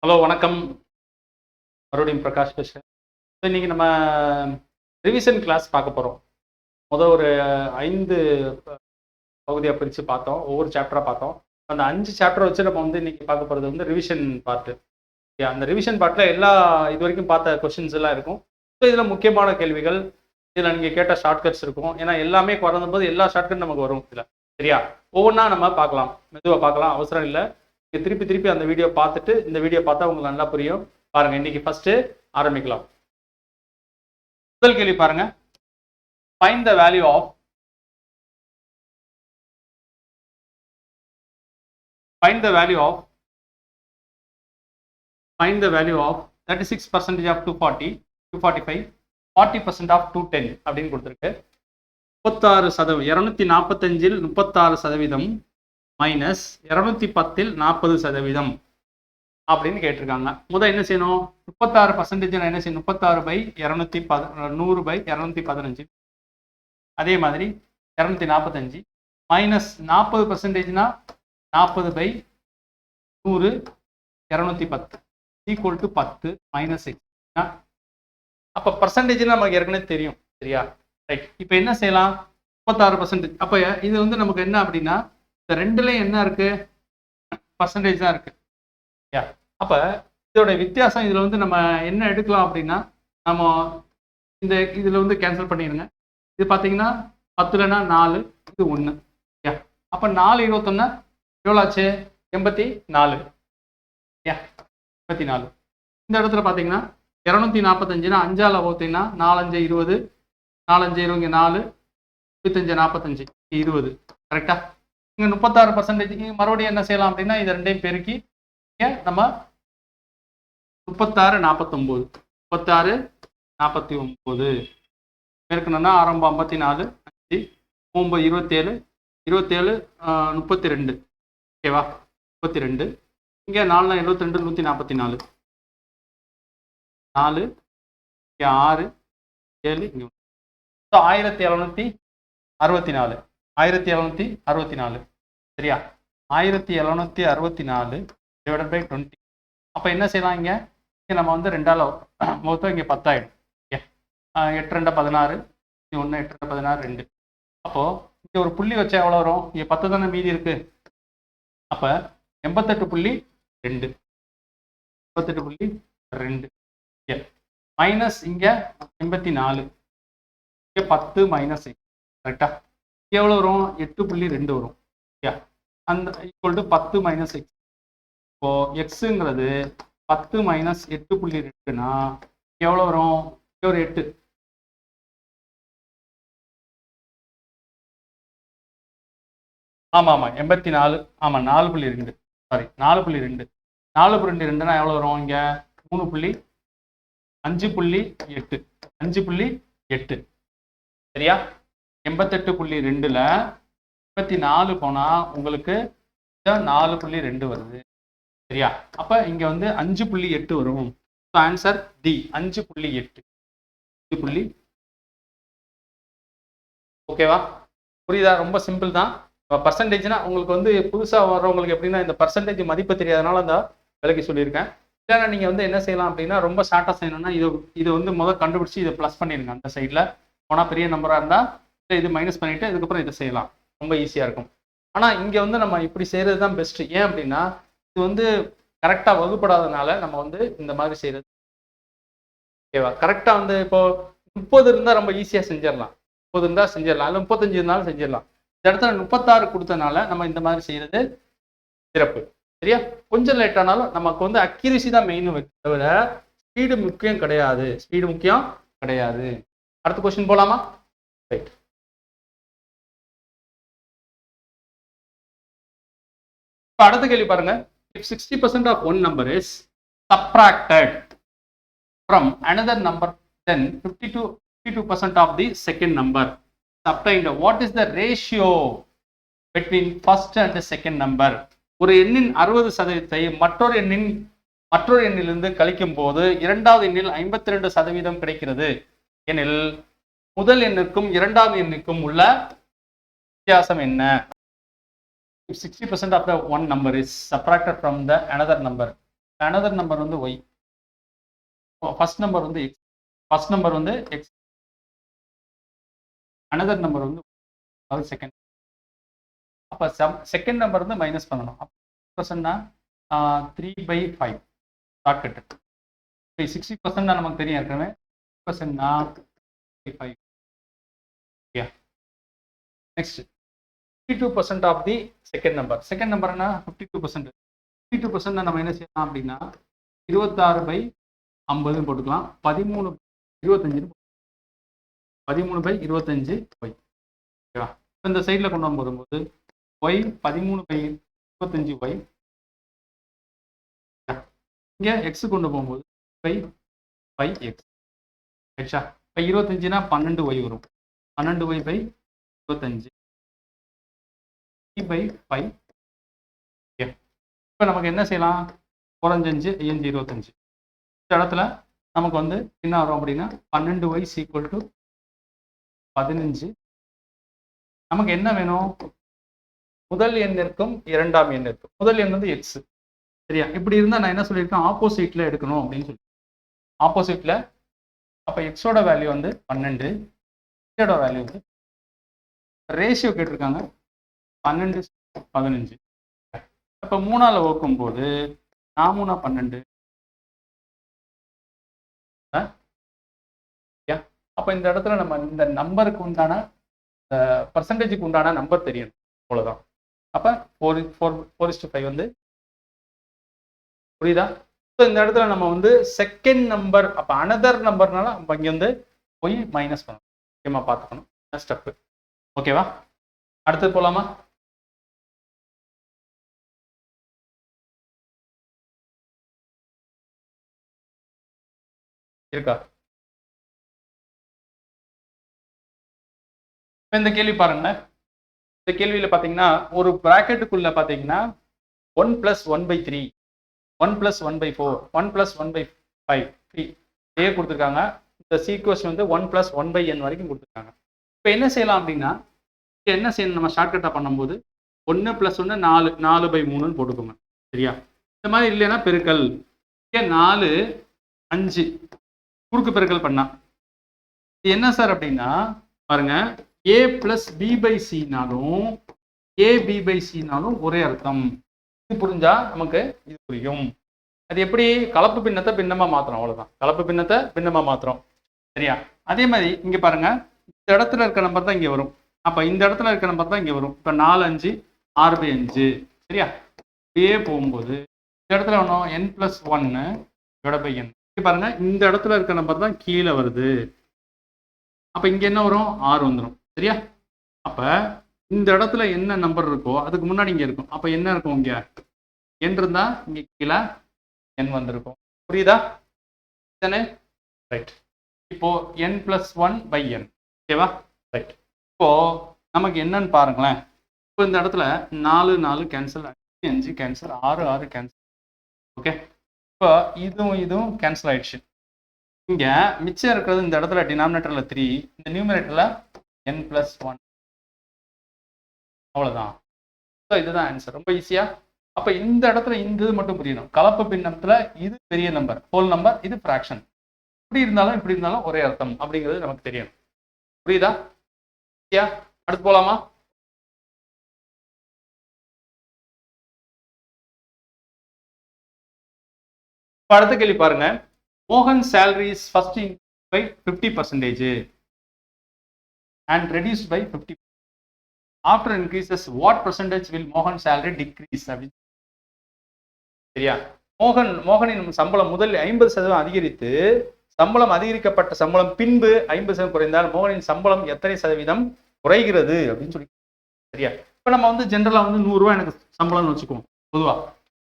Hello வணக்கம். மறுபடியும் பிரகாஷ் பேசுகிறேன். இன்னைக்கு நம்ம ரிவிஷன் கிளாஸ் பார்க்க போகிறோம். ஒரு 5 பகுதியாக பிரித்து பார்த்தோம். ஒவ்வொரு சாப்டராக பார்த்தோம். அந்த 5 சாப்டரை வச்சு நம்ம இன்னைக்கு பார்க்க போகிறது ரிவிஷன் பார்ட்டு. அந்த ரிவிஷன் பார்ட்டில் எல்லா இது வரைக்கும் பார்த்த கொஸ்டின்ஸ் எல்லாம் இருக்கும். ஸோ இதில் முக்கியமான கேள்விகள், இதில் நீங்கள் கேட்ட ஷார்ட்கட்ஸ் இருக்கும். ஏன்னா எல்லாமே குறைந்தபோது எல்லா ஷார்ட்கட் நமக்கு வரும் இதில். சரியா? ஒவ்வொன்றா நம்ம பார்க்கலாம், மெதுவாக பார்க்கலாம், அவசரம் இல்லை. திருப்பி அந்த வீடியோ பார்த்துட்டு இந்த வீடியோ பார்த்தா உங்களுக்கு நல்லா புரியும். பாருங்க, இன்னைக்கு ஃபர்ஸ்ட் ஆரம்பிக்கலாம். முதல் கேள்வி பாருங்க. Find the value of 36% of 240, 245, 40% of 210 அப்படின்னு கொடுத்துருக்கு. 36%, 245 36% மைனஸ் 210 40% அப்படின்னு கேட்டிருக்காங்க. முதல் என்ன செய்யணும்? 36% என்ன செய்யணும்? 36/215 அதே மாதிரி 245 மைனஸ் 40%னா 40/100 210 ஈக்குவல் டு 10 மைனஸ் 6. அப்போ பர்சன்டேஜ் நமக்கு ஏற்கனவே தெரியும். சரியா? ரைட். இப்போ என்ன செய்யலாம்? 36%. அப்போ இது நமக்கு என்ன அப்படின்னா, இந்த ரெண்டுலையும் என்ன இருக்கு? பர்சன்டேஜ் தான் இருக்கு. அப்ப இதோட வித்தியாசம் இதுல நம்ம என்ன எடுக்கலாம் அப்படின்னா, நம்ம இந்த இதுல கேன்சல் பண்ணிடுங்க. இது பாத்தீங்கன்னா 10லனா 4, இது 1. அப்ப 4 21 எவ்வளவு ஆச்சு? 84. 84. இந்த இடத்துல பாத்தீங்கன்னா 245 5ஆல வகுத்தீங்கன்னா 4 5 20, 4 5 20 4, 25 45 20. கரெக்டா? இங்க 36%. மறுபடியும் என்ன செய்யலாம் அப்படின்னா, இது ரெண்டையும் பெருக்கி நம்ம 36 49 36 49 பெருக்கணும்னா ஆரம்பம் 54 5 9 27 27 32. ஓகேவா? 32. இங்கே 4 72 144 4 இங்கே 6 7 இங்கே 1764 1764. சரியா? 1764 டிவைடட் பை 20. அப்போ என்ன செய்யலாம்? இங்கே நம்ம 2ஆல் மொத்தம் இங்கே 10 ஆகிடும். 8 2 16 1 8 2 16 2. அப்போது இங்கே ஒரு புள்ளி வச்சா எவ்வளோ வரும்? இங்கே 10 தானே மீதி இருக்கு. அப்போ 88.2 88.2 மைனஸ் இங்கே 84 இங்கே 10 மைனஸ் 6. கரெக்டா? இங்கே எவ்வளோ வரும்? 8.2 வரும். அந்த ஈக்குவல் டு 10 மைனஸ் 6. இப்போ எக்ஸுங்கிறது 10 மைனஸ் 8.2னா எவ்வளோ வரும்? ஒரு 8. ஆமாம் 84. ஆமாம் 4.2. சாரி 4.2. 4.2னா எவ்வளோ வரும்? இங்கே 5.8 5.8. சரியா? 88.2ல் 84 போனால் உங்களுக்கு 4.2 வருது. சரியா? அப்ப இங்க 5.8 வரும். ஆன்சர் டி 5.8. ஓகேவா? புரியுதா? ரொம்ப சிம்பிள் தான். பர்சன்டேஜ்னா உங்களுக்கு புதுசா வர்றவங்களுக்கு எப்படின்னா, இந்த பர்சன்டேஜ் மதிப்பு தெரியாதனால அந்த விலைக்கு சொல்லியிருக்கேன். இல்லைன்னா நீங்க என்ன செய்யலாம் அப்படின்னா, ரொம்ப ஷார்ட்டா செய்யணும்னா இது முதல் கண்டுபிடிச்சு இதை பிளஸ் பண்ணிடுங்க. அந்த சைட்ல போனா பெரிய நம்பரா இருந்தா இது மைனஸ் பண்ணிட்டு அதுக்கப்புறம் இதை செய்யலாம். ரொம்ப ஈஸியா இருக்கும். ஆனா இங்க நம்ம இப்படி செய்யறது தான் பெஸ்ட். ஏன் அப்படின்னா, இது கரெக்டா வகுப்படாதனால நம்ம இந்த மாதிரி செய்யறது. ஓகேவா? கரெக்டா இப்போ 30 இருந்தா ரொம்ப ஈஸியா செஞ்சிடலாம். 30 இருந்தா செஞ்சிடலாம், இல்லை 35 இருந்தாலும் செஞ்சிடலாம். இந்த இடத்துல 36 கொடுத்தனால நம்ம இந்த மாதிரி செய்யறது சிறப்பு. சரியா? கொஞ்சம் லேட் ஆனாலும் நமக்கு அக்யூரசி தான் மெயின், தவிர ஸ்பீடு முக்கியம் கிடையாது. அடுத்த கொஸ்டின் போலாமா? ரைட். அடுத்த கேள்வி பாருங்க. If 60% of one number is subtracted from another number, then 52% of the second number is obtained. What is the ratio between first and the second number? ஒரு எண்ணின் 60% மற்றொரு எண்ணிலிருந்து கழிக்கும் போது இரண்டாவது எண்ணில் 52% கிடைக்கிறது எனில் முதல் எண்ணுக்கும் இரண்டாவது எண்ணுக்கும் உள்ள வித்தியாசம் என்ன? If 60% of the one number is subtracted from the another number, another number வந்து ஒய், ஃபர்ஸ்ட் நம்பர் வந்து எக்ஸ், ஃபர்ஸ்ட் நம்பர் வந்து எக்ஸ், அனதர் நம்பர் வந்து அதாவது செகண்ட். அப்போ செகண்ட் நம்பர் வந்து மைனஸ் பண்ணணும். அப்போ பர்சன்ட்னா 3/5 ஷார்ட்கட்டு. இப்போ 60% தான் நமக்கு தெரியும் ஏற்கனவே. பர்சன்ட்னா 5. Okay, next 52% of the second number. Second நம்பர்னா 52%. 52% நம்ம என்ன செய்யலாம் அப்படின்னா 26/50 போட்டுக்கலாம். 13/25 13/25 ஒய். ஓகேவா? இந்த சைடில் கொண்டு வரும்போது ஒய் 13/25 ஒய், இங்கே எக்ஸ் கொண்டு போகும்போது 5/5 எக்ஸ் ஆயிடுச்சா? இப்போ 25னா 12 ஒய் வரும். 12 ஒய்/25 3/5. இப்போ நமக்கு என்ன செய்யலாம்? 4 5 5 25. இந்த இடத்துல நமக்கு வந்து என்ன வரும் அப்படின்னா 12 ஒய் ஈக்குவல் டு 15. நமக்கு என்ன வேணும்? முதல் எண்ணிற்கும் இரண்டாம் எண்ணிற்கும். முதல் எண் வந்து எக்ஸ், சரியா? இப்படி இருந்தால் நான் என்ன சொல்லியிருக்கேன்? ஆப்போசிட்ல எடுக்கணும் அப்படின்னு சொல்லி. ஆப்போசிட்ல அப்போ எக்ஸோட வேல்யூ வந்து 12, இதோட வேல்யூ வந்து ரேஷியோ கேட்டிருக்காங்க 12/15. அப்போ 3ஆல் வகுக்கும் போது 4 12. அப்போ இந்த இடத்துல நம்ம இந்த நம்பருக்கு உண்டான பர்சன்டேஜுக்கு உண்டான நம்பர் தெரியணும், அவ்வளோதான். அப்போ 4:5 வந்து புரியுதா? ஸோ இந்த இடத்துல நம்ம வந்து செகண்ட் நம்பர், அப்போ அனதர் நம்பர்னால நம்ம இங்கே வந்து போய் மைனஸ் பண்ணணும். முக்கியமாக பார்த்துக்கணும் ஸ்டெப்பு. ஓகேவா? அடுத்தது போகலாமா? இருக்கா? இந்த கேள்வி பாருங்க. இந்த கேள்வியில் பார்த்தீங்கன்னா ஒரு ப்ராக்கெட்டுக்குள்ள பார்த்தீங்கன்னா 1 + 1/3, 1 + 1/4, 1 + 1/5 ஏ கொடுத்துருக்காங்க. இந்த சீக்வன்ஸ் வந்து 1 + 1/n வரைக்கும் கொடுத்துருக்காங்க. இப்போ என்ன செய்யலாம் அப்படின்னா என்ன செய்யணும்? நம்ம ஷார்ட்கட்டாக பண்ணும்போது 1 + 1 4, 4/3 போட்டுக்கோங்க, சரியா? இந்த மாதிரி இல்லைன்னா பெருக்கல். இங்கே 4 5 குறுக்கு பெருக்கல் பண்ணா இது என்ன சார் அப்படின்னா பாருங்க, a + b/c-னாலும் ab/c-னாலும் ஒரே அர்த்தம். இது புரிஞ்சா நமக்கு இது புரியும். அது எப்படி? கலப்பு பின்னத்தை பின்னமா மாத்திரம், அவ்வளவுதான். கலப்பு பின்னத்தை பின்னமா மாத்திரம், சரியா? அதே மாதிரி இங்க பாருங்க, இந்த இடத்துல இருக்க நம்பர் தான் இங்க வரும். அப்ப இந்த இடத்துல இருக்க நம்பர் தான் இங்க வரும். இப்ப 4 5 6/5, சரியா? அப்படியே போகும்போது இந்த இடத்துல வேணும் n + 1 / n. பாருங்க, இந்த இடத்துல இருக்க நம்பர் தான் கீழே வருது. அப்ப இங்க என்ன வரும்? 6 வந்துடும், சரியா? அப்ப இந்த இடத்துல என்ன நம்பர் இருக்கோ அதுக்கு முன்னாடி இங்க இருக்கும். அப்ப என்ன இருக்கும்? இங்க n இருந்தா இங்க கீழே n வந்திருக்கும். புரியுதா? தானே? ரைட். இப்போ n + 1/n, ஓகேவா? ரைட். இப்போ நமக்கு என்னன்னு பாருங்களேன். இப்போ இந்த இடத்துல 4 4 கேன்சல், 5 5 கேன்சல், 6 6 கேன்சல். ஓகே, இப்போ இதுவும் கேன்சல் ஆயிடுச்சு. இங்க மிச்சம் இருக்கிறது இந்த இடத்துல டினாமினேட்டர்ல 3, இந்த நியூமரேட்டர்ல n + 1. அவ்வளவுதான். ஸோ இதுதான் ஆன்சர். ரொம்ப ஈஸியா. அப்ப இந்த இடத்துல இந்த இது மட்டும் புரியணும். கலப்பு பின்னத்துல இது பெரிய நம்பர், ஹோல் நம்பர், இது ஃபிராக்ஷன். இப்படி இருந்தாலும் ஒரே அர்த்தம் அப்படிங்கிறது நமக்கு தெரியும். புரியுதா? அடுத்து போலாமா? அடுத்த கேள்வி பாருங்க. மோகன் salary is first increased by 50% and reduced by 50%. After increases, what percentage will Mohan salary decrease? சரியா? மோகனின் சம்பளம் முதலில் 50% அதிகரித்து சம்பளம் அதிகரிக்கப்பட்ட சம்பளம் பின்பு 50% குறைந்தால் மோகனின் சம்பளம் எத்தனை சதவீதம் குறைகிறது அப்படின்னு சொல்லி, சரியா? இப்ப நம்ம வந்து ஜென்ரலா வந்து 100 ரூபாய் எனக்கு சம்பளம்னு வச்சுக்குவோம். பொதுவா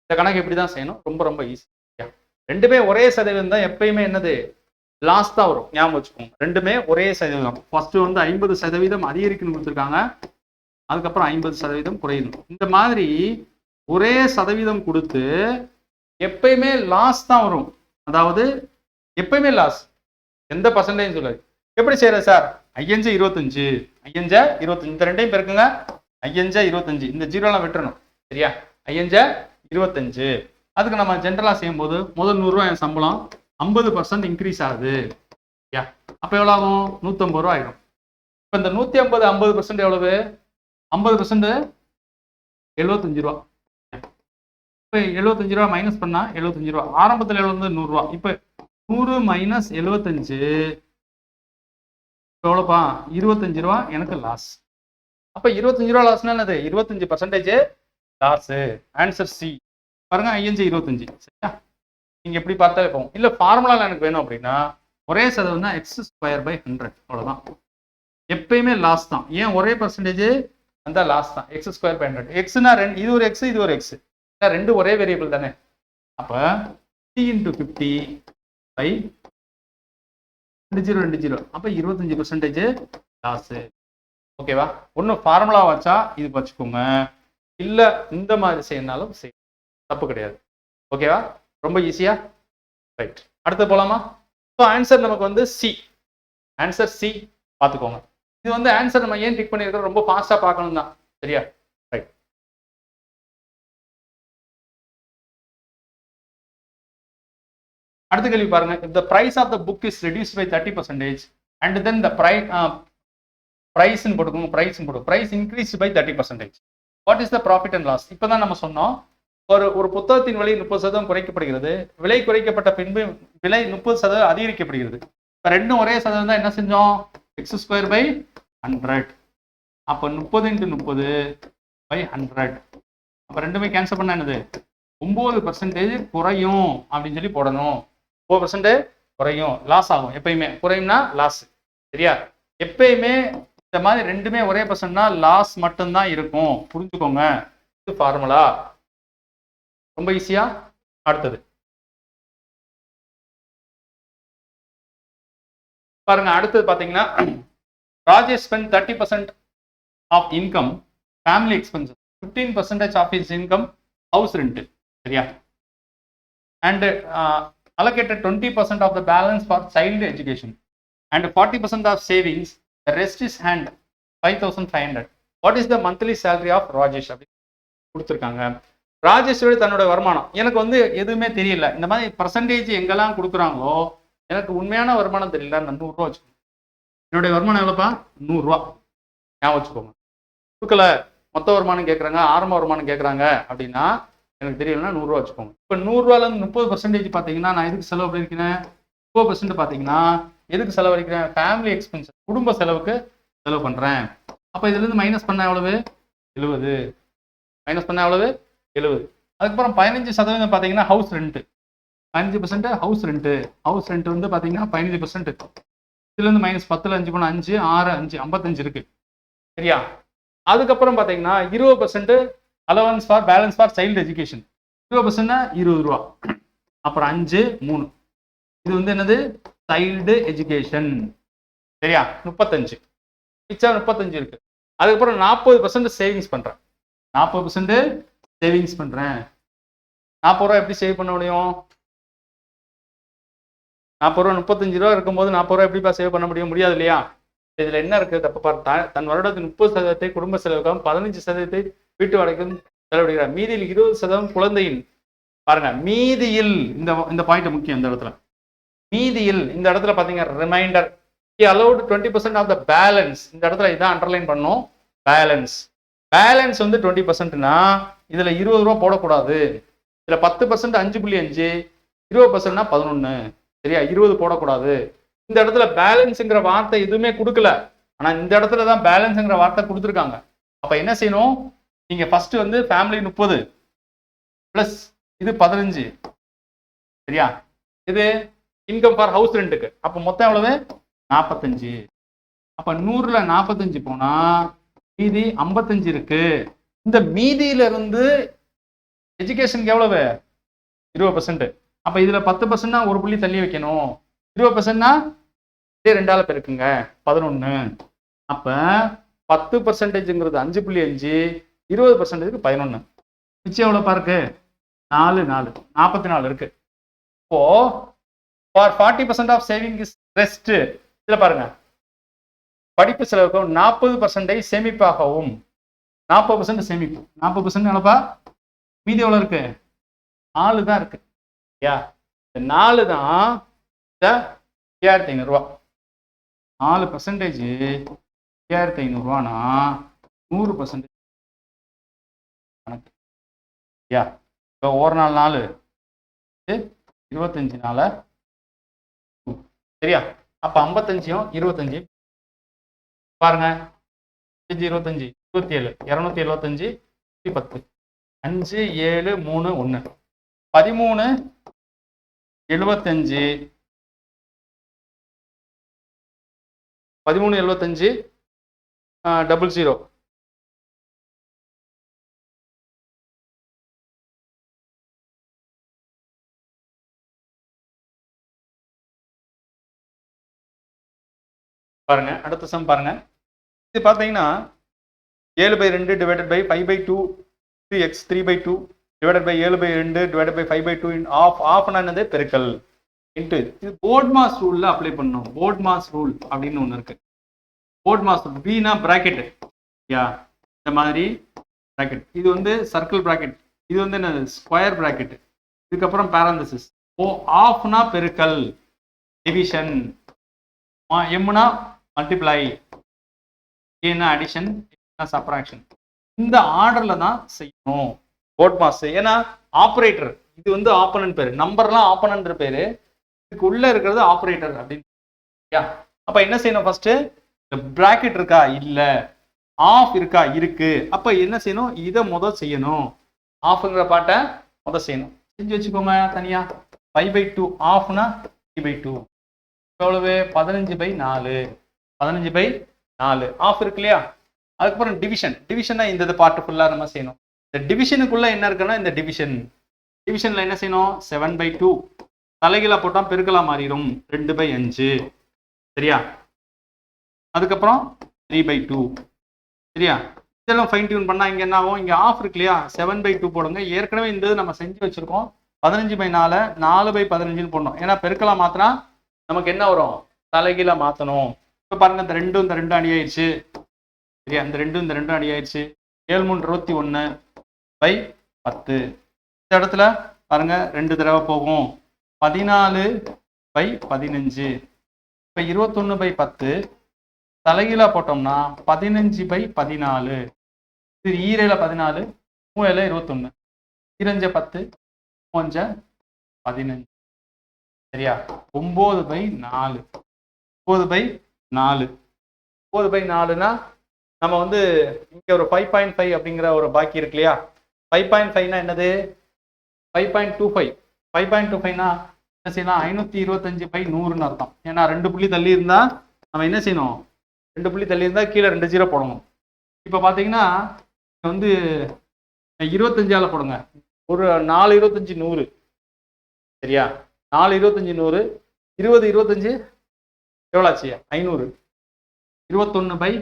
இந்த கணக்கு எப்படிதான் செய்யணும்? ரொம்ப ஈஸி. ரெண்டுமே ஒரே சதவீதம் தான் எப்பயுமே என்னது? லாஸ்ட் தான் வரும், ஞாபகம் வச்சுக்கோங்க. ரெண்டுமே ஒரே சதவீதம். ஃபர்ஸ்ட் வந்து 50% அதிகரிக்கணும் கொடுத்துருக்காங்க, அதுக்கப்புறம் 50% குறையணும். இந்த மாதிரி ஒரே சதவீதம் கொடுத்து எப்பயுமே லாஸ் தான் வரும். அதாவது எப்பயுமே லாஸ். எந்த பர்சன்டேஜ் சொல்லாது. எப்படி செய்யற சார்? 5 25, 5 25, இந்த ரெண்டையும் பெருக்குங்க. 5 25, இந்த 0 விட்டுறணும், சரியா? 5 25, அதுக்கு நம்ம ஜென்ரலாக செய்யும்போது முதல் 100 என் சம்பளம் 50% இன்க்ரீஸ் ஆகுது. அப்போ எவ்வளோ ஆகும்? 150 ரூபா ஆகிடும். இப்போ இந்த 150 50% எவ்வளவு? 50% 75 ரூபா. இப்போ 75 ரூபா மைனஸ் பண்ணா 75 ரூபா. ஆரம்பத்தில் எவ்வளோ வந்து 100 ரூபா. இப்போ 100 மைனஸ் 75 எவ்வளோப்பா? 25 ரூபா எனக்கு லாஸ். அப்போ 25 ரூபா லாஸ்னா என்னது? 25% லாஸ். Answer C. பாருங்க, ஐஎன்ஜி 25. சரியா? நீங்க எப்படி பார்த்தாலே போகும். இல்லை ஃபார்முலாவில் எனக்கு வேணும் அப்படின்னா ஒரே சதவீதம் தான் x²/100. அவ்வளோதான். எப்பயுமே லாஸ் தான். ஏன்? ஒரே பர்சன்டேஜ் அந்த லாஸ் தான். x²/100. எக்ஸ்னா இது ஒரு எக்ஸ், இது ஒரு எக்ஸ், ரெண்டு ஒரே வேரியபிள் தானே. அப்போ 3×50/2020. அப்போ 25% லாஸ். ஓகேவா? ஒன்றும் ஃபார்முலா வச்சா இது வச்சுக்கோங்க, இல்லை இந்த மாதிரி செய்யனாலும் செய்யும், தப்பு கிடையாது. ஓகேவா? ரொம்ப ஈஸியா. ரைட், அடுத்து போலாமா? ஸோ ஆன்சர் நமக்கு வந்து சி. ஆன்சர் சி பார்த்துக்கோங்க. இது வந்து ஆன்சர் நம்ம ஏன் டிக் பண்ணியிருக்கிறோம்? ரொம்ப ஃபாஸ்ட்டாக பார்க்கணும் தான். சரியா? ரைட். அடுத்த கேள்வி பாருங்க. If the price of the book is reduced by 30% and then the price increased by 30%, what is the profit and loss? இப்பதான் நம்ம சொன்னோம், ஒரு புத்தகத்தின் விலை 30% குறைக்கப்படுகிறது, விலை குறைக்கப்பட்ட பின்பு விலை 30% அதிகரிக்கப்படுகிறது. இப்போ ரெண்டும் ஒரே சதவீதம் தான். என்ன செஞ்சோம்? x²/100. அப்போ 30×30/100. அப்போ ரெண்டுமே கேன்சல் பண்ண என்னது? 9% குறையும் அப்படின்னு சொல்லி போடணும். 9% குறையும், லாஸ் ஆகும். எப்பயுமே குறையும்னா லாஸ். சரியா? எப்பயுமே இந்த மாதிரி ரெண்டுமே ஒரே பர்சன்ட்னா லாஸ் மட்டும்தான் இருக்கும், புரிஞ்சுக்கோங்க. இது ஃபார்முலா. ரொம்ப ஈஸியா. அடுத்தது பாருங்க. அடுத்தது பாத்தீங்கன்னா, Rajesh spent 30% of income family expenses, 15% of his income house rent. சரியா? And allocated 20% of the balance for child education and 40% of savings. The rest is hand 5,500. What is the monthly salary of Rajesh? அப்படி கொடுத்துருக்காங்க. ராஜேஷோட தன்னோட வருமானம் எனக்கு வந்து எதுவுமே தெரியல. இந்த மாதிரி பர்சன்டேஜ் எங்கெல்லாம் கொடுக்குறாங்களோ எனக்கு உண்மையான வருமானம் தெரியல. நான் 100 ரூபா வச்சுக்கோங்க. என்னுடைய வருமானம் எவ்வளோப்பா? 100 ரூபா. ஞாபகம் வச்சுக்கோங்க. கொடுக்கல, மொத்த வருமானம் கேட்குறாங்க, ஆரம்ப வருமானம் கேட்குறாங்க அப்படின்னா எனக்கு தெரியலன்னா 100 ரூபா வச்சுக்கோங்க. இப்போ 100 ரூபாயிலேருந்து 30% பார்த்தீங்கன்னா நான் எதுக்கு செலவு பண்ணியிருக்கிறேன்? 30% பார்த்தீங்கன்னா எதுக்கு செலவழிக்கிறேன்? ஃபேமிலி எக்ஸ்பென்ஸ், குடும்ப செலவுக்கு செலவு பண்ணுறேன். அப்போ இதுலேருந்து மைனஸ் பண்ண எவ்வளவு? 70. மைனஸ் பண்ண எவ்வளவு? 70. அதுக்கப்புறம் 15% பார்த்தீங்கன்னா house rent. 15% house rent. House rent வந்து பார்த்தீங்கன்னா 15%. இதுலேருந்து மைனஸ் 10ல் 5 போனால் 5, 6, 5, 55 இருக்கு. சரியா? அதுக்கப்புறம் பார்த்தீங்கன்னா 20% allowance for balance for child education. 20%னா 20 ரூபா. அப்புறம் 5, 3 இது வந்து என்னது? Child education. சரியா? 35 மிச்சம் 35 இருக்கு. அதுக்கப்புறம் 40% சேவிங்ஸ் பண்றேன். 40% சேவிங்ஸ் பண்றேன். 40 ரூபா எப்படி சேவ் பண்ண முடியும்? 40 ரூபா 35 ரூபா இருக்கும்போது 40 ரூபா எப்படிப்பா சேவ் பண்ண முடியும்? முடியாது இல்லையா? இதுல என்ன இருக்கு? தப்பு பாரு. தன் வருடத்தின் 30% குடும்ப செலவுக்கும் 15% வீட்டு வாடகைக்கும் செலவிடுகிறார். மீதியில் 20% குழந்தையின். பாருங்க, மீதியில் இந்த பாயிண்ட் முக்கியம். இந்த இடத்துல மீதியில் இந்த இடத்துல பாத்தீங்க reminder. he allowed 20% of the balance. இந்த இடத்துல இதான் அண்டர்லைன் பண்ணோம். பேலன்ஸ் வந்து 20%னா இதுல 20 ரூபா போடக்கூடாது. இதுல 10% 5.5, 20%னா 11. சரியா? 20 போடக்கூடாது. இந்த இடத்துல பேலன்ஸ்ங்கிற வார்த்தை எதுவுமே கொடுக்கல. ஆனா இந்த இடத்துல தான் பேலன்ஸ்ங்கிற வார்த்தை கொடுத்துருக்காங்க. அப்ப என்ன செய்யணும்? நீங்க ஃபர்ஸ்ட் வந்து ஃபேமிலி 30 பிளஸ் இது 15. சரியா? இது இன்கம் ஃபார் ஹவுஸ் ரெண்ட்டுக்கு. அப்ப மொத்தம் எவ்வளவு? 45. அப்ப 100ல 45 போனா மீதி 55 இருக்கு. இந்த மீதியில இருந்து எஜுகேஷனுக்கு எவ்வளவு? 20%. அப்ப இதுல 10%னா ஒரு புள்ளி தள்ளி வைக்கணும். 20%னா 2ஆல பெருக்குங்க 11. அப்ப 10%ங்கிறது 5.5, 20%க்கு 11. மிச்சம் எவ்வளவு பாருக்கு? 44 இருக்கு. இப்போ for 40% of saving is rest. இதுல பாருங்க, படிப்பு செலவுக்கும் 40% சேமிப்பாகவும் 40% சேமிப்பு. 40% எவ்வளவுப்பா? மீதி எவ்வளவு இருக்கு? 4 தான் இருக்கு. சரியா? இந்த 4 தான் இந்த 5500 ரூபா. 4% 5500 ரூபானா 100% கணக்கு. சரியா? இப்போ ஒரு நாள் 4 25 நாள சரியா? அப்ப 55யும் 25 பாருங்க. 25 27 275 10 5 7 3 1 13 75 00 பாருங்க. அடுத்த சம் பாருங்க. இது பார்த்தீங்கன்னா 7/2 divided by 5/2 3x 3/2 divided by 7/2 divided by 5/2 in half என்னது பெருக்கல் இன்ட்டு இது போர்ட் மாஸ் ரூல்ல அப்ளை பண்ணணும். போர்ட் மாஸ் ரூல் அப்படின்னு ஒன்று இருக்கு. போர்ட் மாஸ் ரூல் பீனா பிராக்கெட். யா இந்த மாதிரி பிராக்கெட். இது வந்து சர்க்கிள் பிராக்கெட். இது வந்து என்ன ஸ்கொயர் பிராக்கெட். இதுக்கப்புறம் பேரந்தசிஸ். ஆஃப்னா பெருக்கல், டிவிஷன், எம்னா மல்டிப்ளை, ஏன்னா அடிஷன், சப்ராக்ஷன். இந்த ஆர்டர்ல தான் செய்யணும் போர்ட் மாஸ். ஏன்னா ஆபரேட்டர் இது வந்து ஆப்பனன்ட் பேரு, நம்பர்லாம் ஆப்பனன்ட் பேரு, இதுக்கு உள்ள இருக்கிறது ஆபரேட்டர் அப்படின்னு. அப்ப என்ன செய்யணும்? ஃபர்ஸ்ட் பிராக்கெட் இருக்கா? இல்ல. ஆஃப் இருக்கா? இருக்கு. அப்ப என்ன செய்யணும்? இதை முதல் செய்யணும். ஆஃப்ங்கிற பாட்டை முதல் செய்யணும். செஞ்சு வச்சுக்கோங்க தனியா. 5/2 ஆஃப்னா 3/2 எவ்வளவு? 15/4. 15/4 ஆஃப் இருக்கு இல்லையா? அதுக்கப்புறம் டிவிஷன். டிவிஷன்னா இந்த பார்ட் ஃபுல்லா நம்ம செய்யணும். இந்த டிவிஷனுக்குள்ள என்ன இருக்குன்னா இந்த டிவிஷன்ல என்ன செய்யணும்? 7/2 தலைகீழா போட்டா பெருக்கலா மாறிடும். 2/5 சரியா? அதுக்கப்புறம் 3/2 சரியா? இதெல்லாம் ஃபைன் டியூன் பண்ணா இங்க என்ன ஆகும்? இங்க ஆஃப் இருக்கு இல்லையா? 7/2 போடுங்க. ஏற்கனவே இந்த நம்ம செஞ்சு வச்சிருக்கோம். 15/4 4/15 போடணும். ஏன்னா பெருக்கலா மாத்தினா நமக்கு என்ன வரும்? தலைகீழா மாத்தணும். இப்ப பாருங்க, இந்த 2 அடி ஆயிடுச்சு சரியா? இந்த 2 அடி ஆயிடுச்சு. 7 3 21/10. இந்த இடத்துல பாருங்க 2 தடவை போகும். 14/15. இப்ப 21/10 தலைகீழா போட்டோம்னா 15/14. இது ஈரேல 14, 3 21, 2 10, 3 15 சரியா? 9/4. 9/4. 9/4னா நம்ம வந்து இங்க ஒரு 5.5 அப்படிங்கிற ஒரு பாக்கி இருக்கு இல்லையா? 5.5னா என்னது? 5.25. 5.25னா என்ன செய்யலாம்? 525/100ன்னு அர்த்தம். ஏன்னா 2 புள்ளி தள்ளி இருந்தா நம்ம என்ன செய்யணும்? 2 புள்ளி தள்ளி இருந்தா கீழே 2 0 போடணும். இப்ப பாத்தீங்கன்னா வந்து 25ஆல போடுங்க. ஒரு 425 100 சரியா? 425 100 20 25 எவ்வளவு ஆச்சு? 500. 21/4.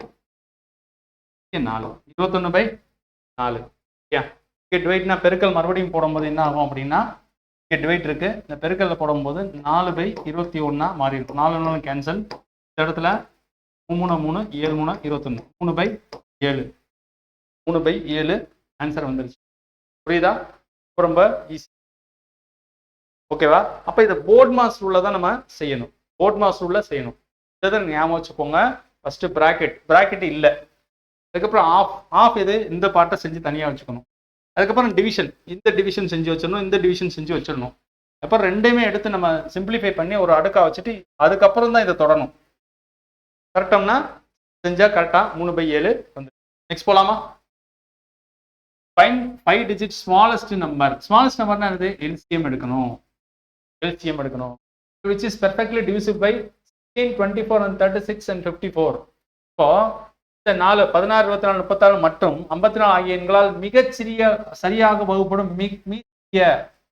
21/4 டிவைட்னா பெருக்கல் மறுபடியும் போடும்போது என்ன ஆகும் அப்படின்னா டிவைட் இருக்கு. இந்த பெருக்கல்ல போடும்போது 4/21 மாறி இருக்கும். 4 கேன்சல். இந்த இடத்துல 3 3 7 3 21 3/7. 3/7 ஆன்சர் வந்துருச்சு. புரியுதா? ரொம்ப ஈஸி. ஓகேவா? அப்ப இதை போர்ட் மாஸ் ரூல்ல தான் நம்ம செய்யணும். போர்ட் மாஸ் ரூல்ல செய்யணும். இதை ஞாபகம் வச்சுக்கோங்க. ஃபர்ஸ்ட் பிராக்கெட் இல்ல. அதுக்கப்புறம் ஆஃப் இது இந்த பார்ட்டை செஞ்சு தனியா வச்சுக்கணும். அதுக்கப்புறம் டிவிஷன், இந்த டிவிஷன் செஞ்சு வச்சிடணும், இந்த டிவிஷன் செஞ்சு வச்சிடணும். அப்புறம் ரெண்டையுமே எடுத்து நம்ம சிம்பிளிஃபை பண்ணி ஒரு அடுக்கா வச்சுட்டு அதுக்கப்புறம் தான் இதை தொடரணும். கரெக்டம்னா செஞ்சா கரெக்டா 3/7 வந்து. நெக்ஸ்ட் போலாமா? Find 5 digit smallest number. Smallest நம்பர்னா என்னது? எல்சிஎம் எடுக்கணும். which is perfectly divisible by 16, 24 and 36 and 54. இப்போ இந்த 4 16 24 36 மற்றும் 54 ஆகிய எண்களால் மிகச்சிறிய சரியாக வகுப்படும் மீச்சிறிய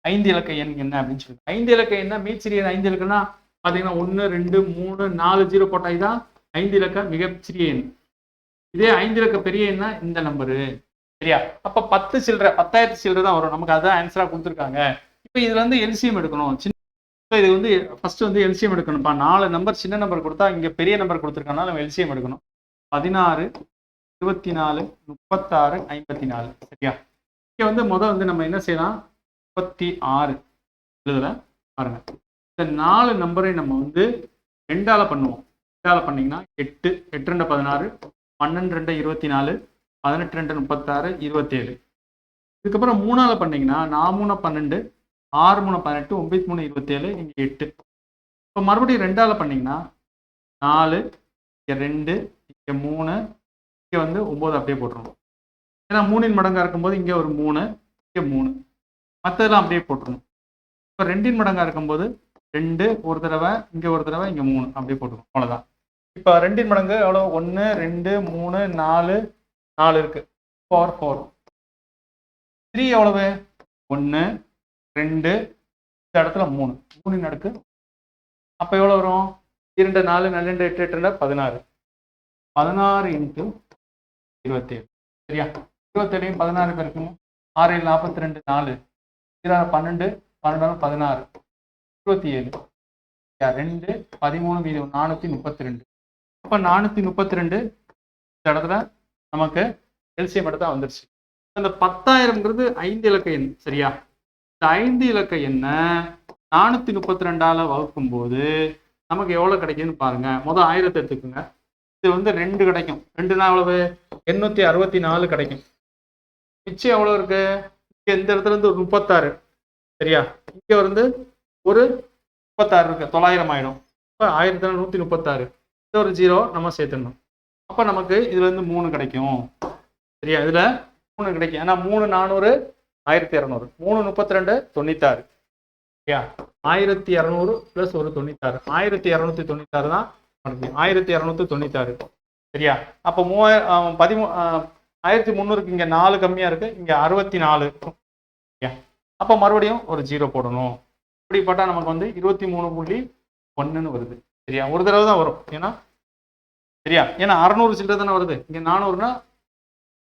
5 இலக்க எண் என்ன அப்படின்னு சொல்லி. 5 இலக்க எண்ணா மீச்சிறிய 5 இலக்கம்னா பாத்தீங்கன்னா 1 2 3 4 0 போட்டா இதான் 5 இலக்க மிகச்சிறிய எண். இதே 5 இலக்க பெரிய எண்ணா இந்த நம்பரு சரியா? அப்ப 10 சில்லறை 10,000 சில்லறை தான் வரும். நமக்கு அதான் ஆன்சரா கொடுத்துருக்காங்க. இப்ப இதுல வந்து எல்சிஎம் எடுக்கணும். இது வந்து ஃபர்ஸ்ட் வந்து எல்சிஎம் எடுக்கணும்ப்பா. 4 நம்பர் சின்ன நம்பர் கொடுத்தா இங்க பெரிய நம்பர் கொடுத்துருக்கனால நம்ம எல்சிஎம் எடுக்கணும். 16 24 36 54 சரியா? இங்க வந்து முதல் வந்து நம்ம என்ன செய்யலாம்? 36 எழுதுல பாருங்க. இந்த 4 நம்பரை நம்ம வந்து 2ஆல பண்ணுவோம். 2ஆல பண்ணீங்கன்னா 8 8 2 16 12 2 24 18 2 36 27. இதுக்கப்புறம் 3ஆல பண்ணீங்கன்னா 4 3 12 6 3 18 9 3 27 இங்க 8. இப்போ மறுபடியும் 2ஆல பண்ணீங்கன்னா 4 இங்க 2 இங்க 3 இங்க வந்து 9 அப்படியே போட்டுருணும். ஏன்னா 3 மடங்கா இருக்கும்போது இங்க ஒரு 3 இங்க 3 மற்றதெல்லாம் அப்படியே போட்டுருணும். இப்போ 2 மடங்கா இருக்கும்போது 2 ஒரு தடவை இங்க ஒரு தடவை இங்க 3 அப்படியே போட்டுருணும். அவ்வளவுதான். இப்போ 2 மடங்கு எவ்வளோ? 1 2 3 4 4 இருக்கு. 4 3 எவ்வளவு? 1 2 இந்த இடத்துல 3 3 அடுக்கு அப்ப எவ்வளவு வரும்? 2 4 2 8 8 16 16 இன்ட்டு 27. சரியா? 27 16 பெருக்கணும். 6 42 4 12 12 16 27 2 13 மீது 432. அப்ப 432 இந்த இடத்துல நமக்கு எல்சிஎம் எடுத்தா வந்துருச்சு. அந்த 10,000ங்கிறது 5 இலக்க எண். சரியா? இந்த 5 இலக்க எண்ணை 432ஆல வகுக்கும் போது நமக்கு எவ்வளவு கிடைக்குதுன்னு பாருங்க. முதல் 1000 எடுத்துக்கோங்க. இது வந்து 2 கிடைக்கும். 2னா எவ்வளவு? 864 கிடைக்கும். மிச்சம் எவ்வளவு இருக்கு? இங்க இந்த இடத்துல இருந்து ஒரு 36. சரியா? இங்க வந்து ஒரு 36 இருக்கு. 900 ஆயிடும். இப்ப 1136. இது ஒரு 0 நம்ம சேர்த்துடணும். அப்ப நமக்கு இதுல இருந்து 3 கிடைக்கும். சரியா? இதுல 3 கிடைக்கும். ஏன்னா 3 400 1200 3 32 96. சரியா? 1200 பிளஸ் ஒரு 96 1296 தான் 1296. சரியா? அப்ப 1300க்கு இங்க 4 கம்மியா இருக்கு. இங்க 64. அப்ப மறுபடியும் ஒரு 0 போடணும். இப்படி போட்டா நமக்கு வந்து 23.1 வருது. சரியா? ஒரு தடவை தான் வரும். சரியா? ஏன்னா 600 சில்லறை தானே வருது. இங்க 400னா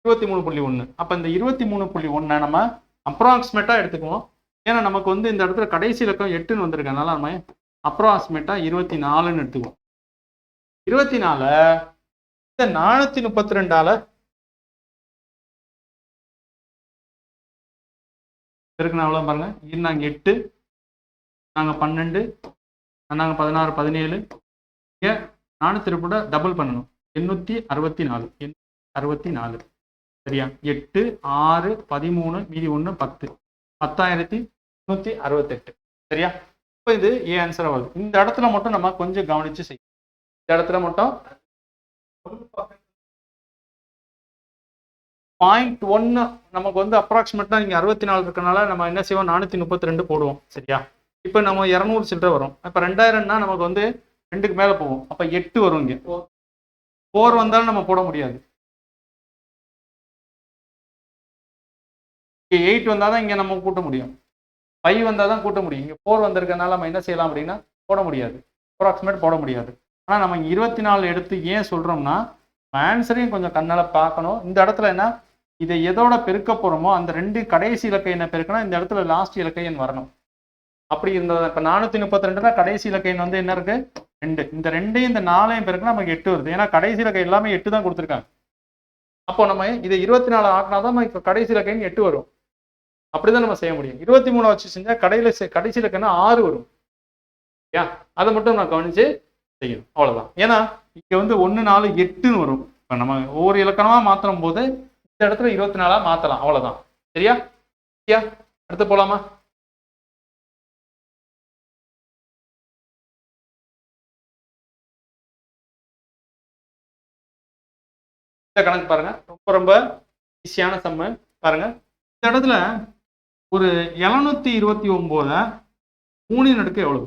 23.1. அப்ப இந்த 23.1 நம்ம அப்ராக்சிமேட்டா எடுத்துக்குவோம். ஏன்னா நமக்கு வந்து இந்த இடத்துல கடைசி இலக்கம் 8ன்னு வந்திருக்கனால நம்ம அப்ராக்சிமேட்டா 24ன்னு எடுத்துக்குவோம். 24 இந்த 432ஆல இருக்குன்னா எவ்வளவு பாருங்க. இது நாங்க 8 நாங்க 12 நாங்க 16 17 இங்க 432 டபுள் பண்ணணும். 864. சரியா? 8 6 13 மீதி 1 10 10,168. சரியா? இப்போ இது ஏ ஆன்சரா வருது. இந்த இடத்துல மட்டும் நம்ம கொஞ்சம் கவனிச்சு செய்யணும். இந்த இடத்துல மட்டும் 0.1 நமக்கு வந்து அப்ராக்சிமேட்டா நீங்க 64 இருக்கனால நம்ம என்ன செய்வோம்? 432 போடுவோம். சரியா? இப்போ நம்ம 200 சில்லறை வரும். இப்ப 2000னா நமக்கு வந்து 2க்கு மேல போவோம். அப்ப 8 வரும். இங்க 4 வந்தாலும் நம்ம போட முடியாது. 8 வந்தாதான் இங்க நம்ம கூட்ட முடியும். 5 வந்தாதான் கூட்ட முடியும். இங்க 4 வந்திருக்கனால நம்ம என்ன செய்யலாம் அப்படின்னா போட முடியாது. அப்ராக்சிமேட் போட முடியாது. ஆனா நம்ம 24 எடுத்து ஏன் சொல்றோம்னா ஆன்சரையும் கொஞ்சம் கண்ணால பார்க்கணும். இந்த இடத்துல என்ன இதை எதோட பெருக்க போறோமோ அந்த 2 கடைசி இலக்க எண்ணை பெருக்கணும். இந்த இடத்துல லாஸ்ட் இலக்க எண் வரணும். அப்படி இருந்தது. இப்ப 432னா கடைசி இலக்க எண் வந்து என்ன இருக்கு? 2. இந்த 2ஐயும் இந்த 4ஐயும் பெருக்கினா நமக்கு 8 வருது. ஏன்னா கடைசி இலக்க எல்லாமே 8 தான் கொடுத்துருக்காங்க. அப்போ நம்ம இதை 24 ஆக்கினாதான் நமக்கு கடைசி இலக்க எண் 8 வரும். அப்படிதான் நம்ம செய்ய முடியும். 23 வச்சு செஞ்சா கடைசி இலக்கம்னா 6 வரும். அதை மட்டும் நான் கவனிச்சு செய்யணும். அவ்வளவுதான். ஏன்னா இங்க வந்து 1 4 8ன்னு வரும். இப்ப நம்ம ஒவ்வொரு இலக்கணமா மாத்தும் போது இந்த இடத்துல 24 மாத்தலாம். அவ்வளவுதான். சரியா? அடுத்து போலாமா? இந்த கணக்கு பாருங்க. ரொம்ப ஈஸியான சம்மு பாருங்க. இந்த இடத்துல ஒரு 729 3 அடுக்கு எவ்வளவு?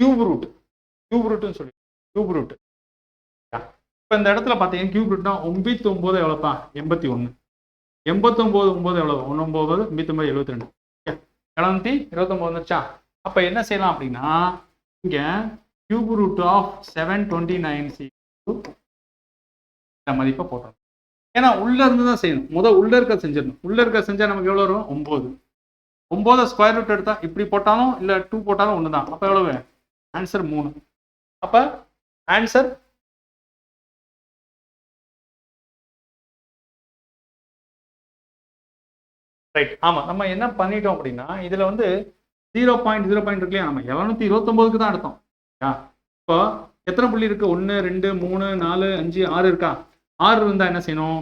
கியூப் ரூட்னு சொல்லி கியூப் ரூட். இப்ப இந்த இடத்துல பாத்தீங்கன்னா கியூப் ரூட்னா 99 எவ்வளவுப்பா? 81. 89 9 எவ்வளவு? 19 99 72. 729 வந்துருச்சா? அப்ப என்ன செய்யலாம் அப்படின்னா இங்க கியூப் ரூட் ஆஃப் 729 இந்த மதிப்பை போட்டோம். ஏன்னா உள்ள இருந்து தான் செய்யணும். உள்ள இருக்க செஞ்சிடணும். உள்ள இருக்க செஞ்சா நமக்கு எவ்வளவு வரும்? 9. 9 ஸ்கொயர் ரூட் எடுத்தா இப்படி போட்டாலும் இல்ல 2 போட்டாலும் ஒண்ணுதான். அப்ப எவ்வளவு? ஆன்சர் 3. அப்ப ஆன்சர் ரைட். ஆமா, நம்ம என்ன பண்ணிட்டோம் அப்படின்னா இதுல வந்து 0.0 இருக்கு இல்லையா, நம்ம 729க்கு தான் எடுத்தோம். இப்போ எத்தனை புள்ளி இருக்கு? 1 2 3 4 5 6 இருக்கா? 6 இருந்தா என்ன செய்யணும்?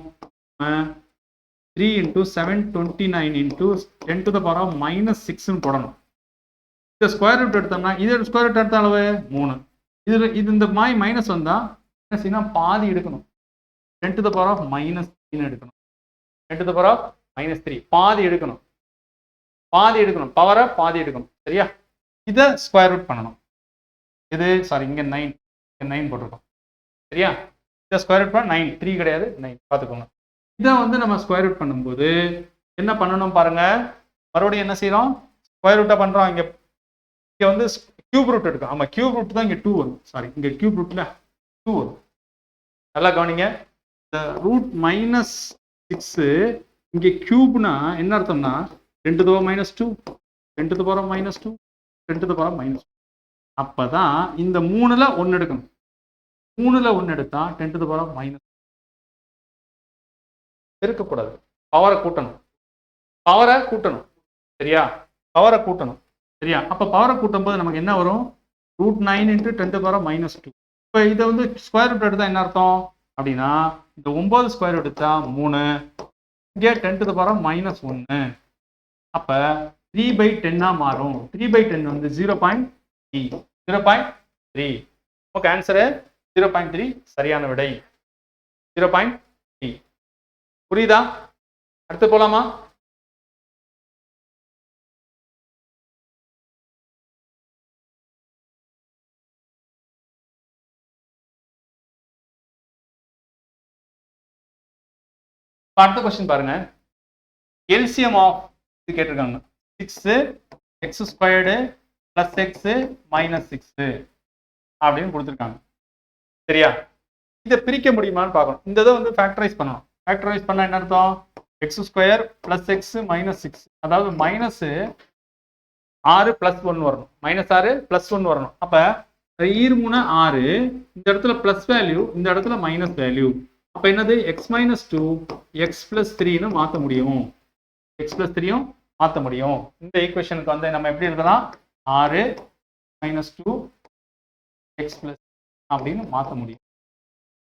3 into 729 into 10 to the power of -6 போடணும். இந்த ஸ்கொயர் ரூட் எடுத்தோம்னா இது ஸ்கொயர் ரூட் எடுத்த அளவு 3. இது இந்த மைனஸ் வந்தா என்ன செய்யணும்? பாதி எடுக்கணும். 10 to the power of -3 எடுக்கணும். 10 to the power of -3 பாதி எடுக்கணும். பவரை பாதி எடுக்கணும். சரியா? இதை ஸ்கொயர் ரூட் பண்ணணும். இது சாரி, இங்க 9 போட்டிருக்கோம். சரியா? இதை ஸ்கொயர் ரூட் பண்ண 9, 3 கிடையாது, 9 பார்த்துக்கோங்க. இதை வந்து நம்ம ஸ்கொயர் ரூட் பண்ணும்போது என்ன பண்ணணும் பாருங்க. மறுபடியும் என்ன செய்யறோம்? ஸ்கொயர் ரூட்டா பண்றோம். இங்க வந்து கியூப் ரூட் எடுக்கும். ஆமா, கியூப் ரூட் தான் இங்க 2 வரும். சாரி, இங்க கியூப் ரூட்ல 2 வரும். நல்லா கவனிங்க. இந்த ரூட் -6 இங்க கியூப்னா என்ன அர்த்தம்னா 10 to the power -2, 10 to the power -2, 10 to the power -2. அப்பதான் இந்த 3ல 1 எடுக்கணும். 3ல 1 எடுத்தா 10 to the power -. பெருக்கக்கூடாது, பவரை கூட்டணும். சரியா? பவரை கூட்டணும். சரியா? அப்ப பவரை கூட்டும் போது நமக்கு என்ன வரும்? √9 into 10 to the power -2. இப்ப இதை வந்து ஸ்கொயர் ரூட் எடுத்தா என்ன அர்த்தம் அப்படின்னா இந்த 9 ஸ்கொயர் ரூட் எடுத்தா 3, இங்கே 10 to the power -1. அப்ப 3/10 மாறும். 3/10 வந்து 0.3. 0.3. ஓகே, ஆன்சரு 0.3 சரியான விடை. 0.3. புரியுதா? அடுத்து போலாமா? அடுத்த கொஸ்டின் பாருங்க. எல்சிஎம் ஆஃப் இது கேட்டிருக்காங்க. 6 x² + x -6 அப்படின்னு கொடுத்துருக்காங்க. சரியா? இதை பிரிக்க முடியுமான்னு பார்க்கணும். இந்த இதை வந்து ஃபேக்டரைஸ் பண்ணணும். ஃபேக்டரைஸ் பண்ணா என்ன அர்த்தம்? x² + x -6, அதாவது -6 + 1 வரணும். -6 + 1 வரணும். அப்ப 3 6, இந்த இடத்துல பிளஸ் வேல்யூ, இந்த இடத்துல மைனஸ் வேல்யூ. அப்ப என்னது? x -2 x + 3ன்னு மாத்த முடியும். x + 3யும் மாத்த முடியும். இந்த ஈக்குவேஷனுக்கு வந்து நம்ம எப்படி எழுதலாம்? 6 -2 x + அப்படின்னு மாத்த முடியும்.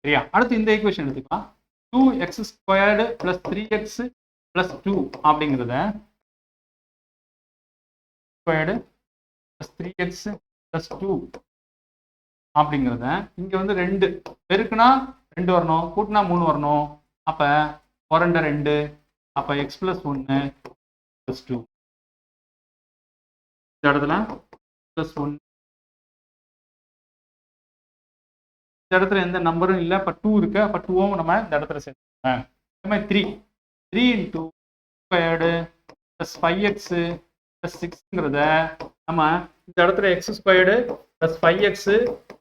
சரியா? அடுத்து இந்த ஈக்குவேஷன் எடுத்துக்கலாம். 2x² + 3x + 2 அப்படிங்கிறத ஸ்கொயர்டு + 3x + 2 அப்படிங்கிறத இங்க வந்து 2 பெருக்குனா 2 வரணும், கூட்டினா 3 வரணும். அப்ப 4 2, அப்ப x + 1 + 2. இந்த இடத்துல +1. இந்த இடத்துல எந்த நம்பரும் இல்லை. அப்ப 2 இருக்கு. அப்ப 2வும் நம்ம இந்த இடத்துல சேர்த்துக்கோங்க. அதே மாதிரி 3 into ஸ்கொயர்டு + 5x + 6ங்கிறத நம்ம இந்த இடத்துல x² + 5x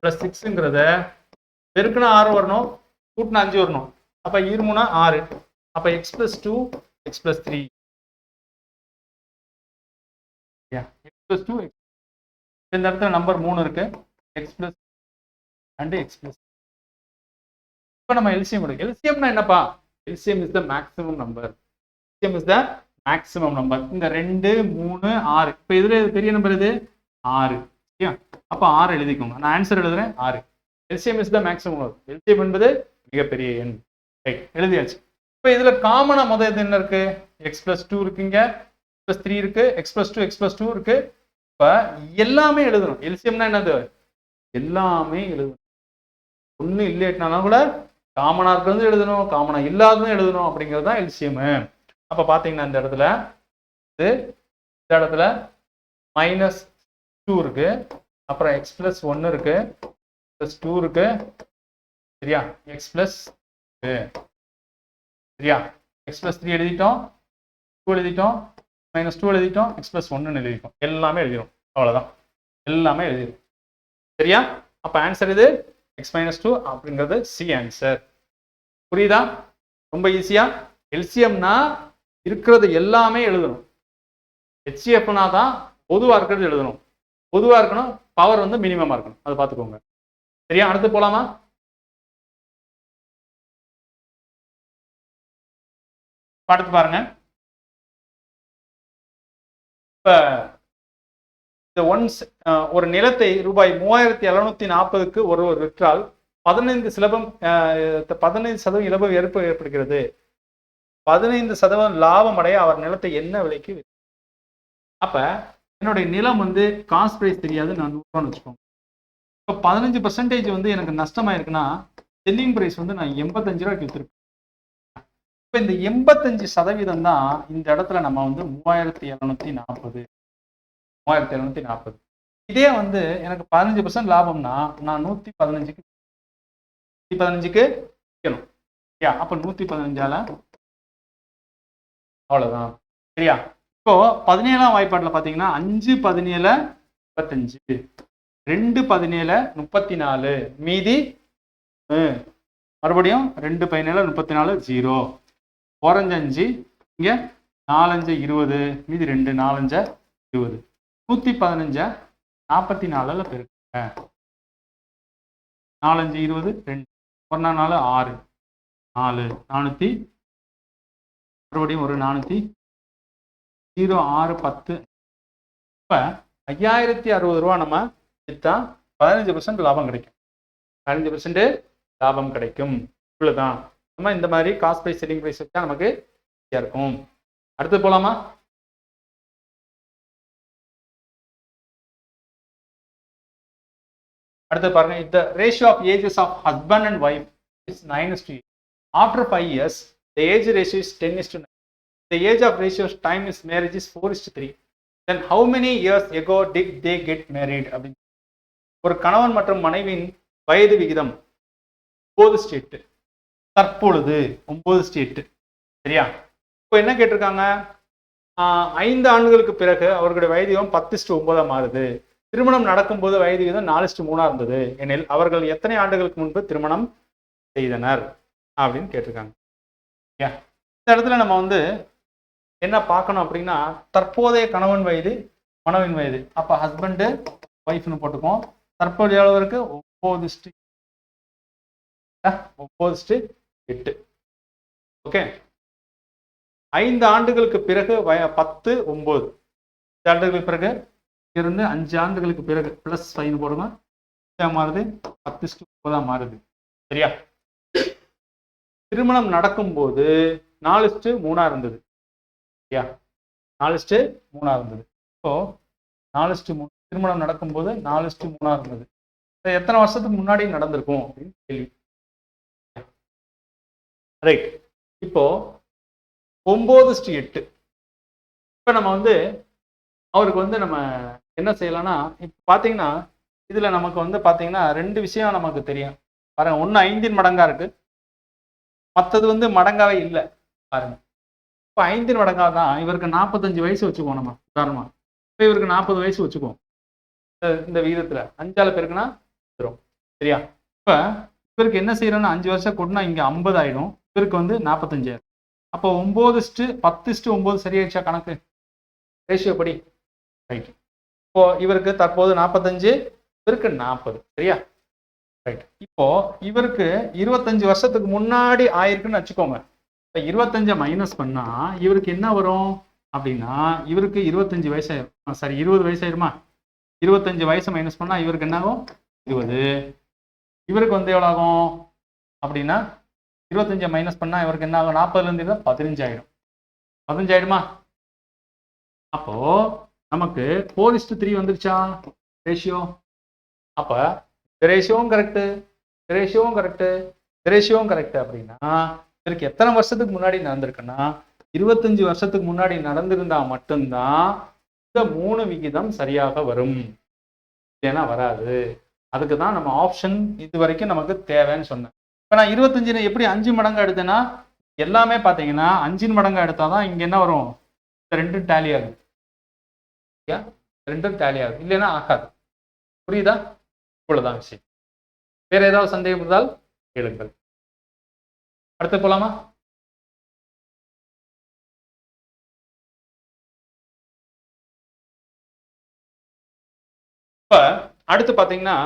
+ 6ங்கிறத பெருக்குனா 6 வரணும், கூட்டினா 5 வரணும். அப்ப 3 6, அப்ப x + 2 x + 3. x + 2 இந்த இடத்துல நம்பர் 3 இருக்கு. x + and x +. இப்போ நம்ம எல்சிஎம் எடுக்கும். எல்சிஎம்னா என்னப்பா? LCM is the maximum number. LCM is the maximum number. இந்த 2 3 6. இப்போ இதுல பெரிய நம்பர் இது 6. சரியா? அப்ப 6 எழுதிக்கோங்க. நான் ஆன்சர் எழுதுறேன் 6. LCM is the maximum number. LCM என்பது மிகப்பெரிய எண். ரைட், எழுதியாச்சு. இப்போ இதுல காமனா முதல்ல என்ன இருக்கு? x + 2 இருக்குங்க, x + 3 இருக்கு, x + 2 x + 2 இருக்கு. இப்ப எல்லாமே எழுதணும். எல்சிஎம்னா என்னது? எல்லாமே எழுதணும். ஒண்ணு இல்லைனாலும் கூட காமனா இருக்கிறது எழுதணும், காமனா இல்லாததும் எழுதணும். அப்படிங்கிறது தான் எல்சிஎம். அப்ப பாத்தீங்கன்னா இந்த இடத்துல -2 இருக்கு, அப்புறம் x + 1 இருக்கு, +2 இருக்கு. சரியா? x + சரியா? x + 3 எழுதிட்டோம், 2 எழுதிட்டோம், -2 எழுதிட்டோம், x + 1 எழுதிட்டோம். எல்லாமே எழுதிடும். அவ்வளவுதான், எல்லாமே எழுதிடும். சரியா? அப்ப ஆன்சர் இது x - 2 அப்படிங்கிறது சி ஆன்சர். புரியுதா? ரொம்ப ஈஸியா. எல்சிஎம்னா இருக்கிறது எல்லாமே எழுதணும். HCFனா தான் பொதுவா இருக்கிறது எழுதணும். பொதுவா இருக்கணும், பவர் வந்து மினிமமா இருக்கணும். அதை பார்த்துக்கோங்க. சரியா? அடுத்து போலாமா? அடுத்து பாருங்க. இப்ப இந்த ஒன்ஸ் ஒரு நிலத்தை ரூபாய் 3740க்கு ஒருவர் விற்றால் 15% இழப்பு ஏற்படுகிறது. 15% லாபம் அடைய அவர் நிலத்தை என்ன விலைக்கு? அப்ப என்னுடைய நிலம் வந்து காஸ்ட் பிரைஸ் தெரியாது, நான் 100 ரூபான்னு வச்சுக்கோங்க. இப்போ 15% வந்து எனக்கு நஷ்டமாயிருக்குன்னா செல்லிங் பிரைஸ் வந்து நான் 85 ரூபாய்க்கு விற்றுருப்பேன். இப்போ இந்த 85% தான் இந்த இடத்துல நம்ம வந்து 3740. இதே வந்து எனக்கு 15% லாபம்னா நான் 115க்கு விற்கணும். சரியா? அப்போ 115ஆல அவ்வளவுதான். சரியா? இப்போ 17ஆம் வாய்ப்பாட்டில் பார்த்தீங்கன்னா 5/17 35, 2/17 34, மீதி மறுபடியும் 2/17 34 0, 4×5 இங்க 4×5 20, மீதி 2 4×5 20, 115 44 பெருக்குங்க. 4×5 20, 2 1 4 6 4 400, மறுபடியும் ஒரு 400, 0 6 10. இப்ப 5060 ரூபா நம்ம விற்றா 15% லாபம் கிடைக்கும். 15% லாபம் கிடைக்கும். இவ்வளவுதான். நம்ம இந்த மாதிரி காஸ்ட் பிரைஸ் செல்லிங் பிரைஸ் வச்சா நமக்கு இருக்கும். அடுத்து போலாமா? அடுத்து பாருங்க, the ratio of ages of husband and wife is 9:8. After 5 years, the age ratio is 10:9. The age of ratio of time is marriage is 4:3. Then how many years ago did they get married? அப்படின்னு ஒரு கணவன் மற்றும் மனைவியின் வயது விகிதம் 9:8. தற்பொழுது 9:8. சரியா? இப்போ என்ன கேட்டிருக்காங்க? 5 ஆண்டுகளுக்கு பிறகு அவர்களுடைய வயது 10:9 மாறுது. திருமணம் நடக்கும்போது வயது விகிதம் 4:3 இருந்தது எனில் அவர்கள் எத்தனை ஆண்டுகளுக்கு முன்பு திருமணம் செய்தனர் அப்படின்னு கேட்டிருக்காங்க. இந்த இடத்துல நம்ம வந்து என்ன பார்க்கணும் அப்படின்னா, தற்போதைய கணவன் வயது மனைவின் வயது. அப்ப ஹஸ்பண்டு ஒய்ஃப்னு போட்டுக்குவோம். தற்போதைய அளவிற்கு 9:8. ஓகே. 5 ஆண்டுகளுக்கு பிறகு 10 9. 5 ஆண்டுகளுக்கு பிறகு இருந்து 5 ஆண்டுகளுக்கு பிறகு +5 போடுங்க. மாறுது 10:9 மாறுது. சரியா? திருமணம் நடக்கும்போது 4:3 இருந்தது. சரியா? 4:3 இருந்தது. இப்போ 4:3 திருமணம் நடக்கும்போது 4:3 இருந்தது. எத்தனை வருஷத்துக்கு முன்னாடி நடந்திருக்கும் அப்படின்னு கேள்வி. ரைட். இப்போ 9:8. இப்ப நம்ம வந்து அவருக்கு வந்து நம்ம என்ன செய்யலாம்னா, இப்ப பாத்தீங்கன்னா இதுல நமக்கு வந்து பாத்தீங்கன்னா 2 விஷயம் நமக்கு தெரியும். பாருங்க, 1 5 மடங்கா இருக்கு, மற்றது வந்து மடங்காவே இல்லை. பாருங்க, இப்போ 5 மடங்கா தான். இவருக்கு 45 வயசு வச்சுக்குவோம் நம்ம உதாரணமா. இப்போ இவருக்கு 40 வயசு வச்சுக்குவோம். இந்த விகிதத்துல 5ஆல பெருக்குனா வந்துடும். சரியா? இப்ப இவருக்கு என்ன செய்யறோம்னா 5 வருஷம் கூட்டினா இங்க 50 ஆயிடும். இவருக்கு வந்து 45. அப்போ 9:10:9 சரியாயிடுச்சா கணக்கு? ரேஷியோ படி. ரைட். இப்போ இவருக்கு தற்போது 45, இவருக்கு 40. சரியா? ரைட். இப்போ இவருக்கு 25 வருஷத்துக்கு முன்னாடி ஆயிருக்குன்னு வச்சுக்கோங்க. இப்போ 25 மைனஸ் பண்ணா இவருக்கு என்ன வரும் அப்படின்னா, இவருக்கு 25 வயசாயிரும். சாரி, 20 வயசாயிருமா? 25 வயசு மைனஸ் பண்ணா இவருக்கு என்ன ஆகும்? 20. இவருக்கு வந்து எவ்வளோ ஆகும் அப்படின்னா, 25 மைனஸ் பண்ணா இவருக்கு என்ன ஆகும்? 40லேருந்து 15 ஆயிடும். 15 ஆயிடுமா? அப்போ நமக்கு 4:3 வந்துருச்சா ரேஷியோ? அப்ப ரேஷியோவும் கரெக்டு, ரேஷியோவும் கரெக்டு, ரேஷியோவும் கரெக்டு. அப்படின்னா இதற்கு எத்தனை வருஷத்துக்கு முன்னாடி நடந்திருக்குன்னா 25 வருஷத்துக்கு முன்னாடி நடந்திருந்தா மட்டும்தான் இந்த 3 விகிதம் சரியாக வரும். ஏன்னா வராது. அதுக்கு தான் நம்ம ஆப்ஷன் இது வரைக்கும் நமக்கு தேவைன்னு சொன்னேன். இப்போ நான் 25 எப்படி 5 மடங்கு எடுத்தேன்னா, எல்லாமே பார்த்தீங்கன்னா 5 மடங்கு எடுத்தாதான் இங்க என்ன வரும்? இந்த 2 டேலி ஆகுது. 2 டேலி ஆகுது, இல்லைன்னா ஆகாது. புரியுதா? இவ்வளவுதான் விஷயம். வேற ஏதாவது சந்தேகம் இருந்தால் கேளுங்கள். அடுத்து போலாமா? இப்ப அடுத்து பாத்தீங்கன்னா,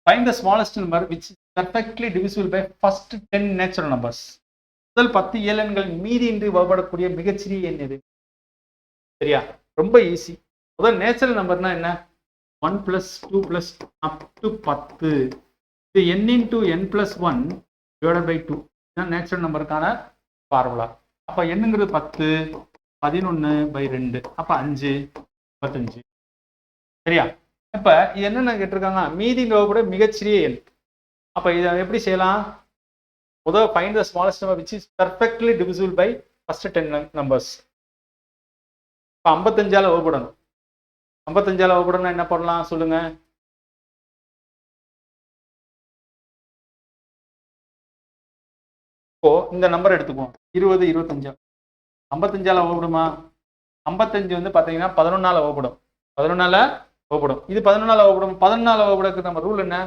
find the smallest number which is perfectly divisible by first 10 natural numbers. முதல் 10 இயலெண்களின் மீதி இன்றி வகுப்படக்கூடிய மிகச்சிறிய எண் எது? சரியா? ரொம்ப ஈஸி. முதல் நேச்சுரல் நம்பர்னா என்ன? 1 + 2 + up to 10. இது n × n + 1 / 2. இதுதான் நேச்சுரல் நம்பருக்கான ஃபார்முலா. அப்போ என்னங்கிறது 10, 11/2, அப்போ 5, 35. சரியா? இப்போ இது என்னென்ன கேட்டிருக்காங்க? மீதியின் வகுப்பட மிகச்சிறிய எண். அப்போ இதை எப்படி செய்யலாம்? முதல் find the smallest number which is perfectly divisible by first 10 numbers. இப்போ 55ஆல வகுப்படணும். 55ஆல வகுப்படணும்னா என்ன பண்ணலாம் சொல்லுங்க? இப்போ இந்த நம்பர் எடுத்துக்குவோம். 20, 25. 55ஆல வகுப்படுமா? 55 வந்து பார்த்தீங்கன்னா 11ஆல வகுப்படும். 11ஆல வகுப்படும். இது 11ஆல வகுப்படும். 11ஆல வகுப்படக்கு நம்ம ரூல் என்ன?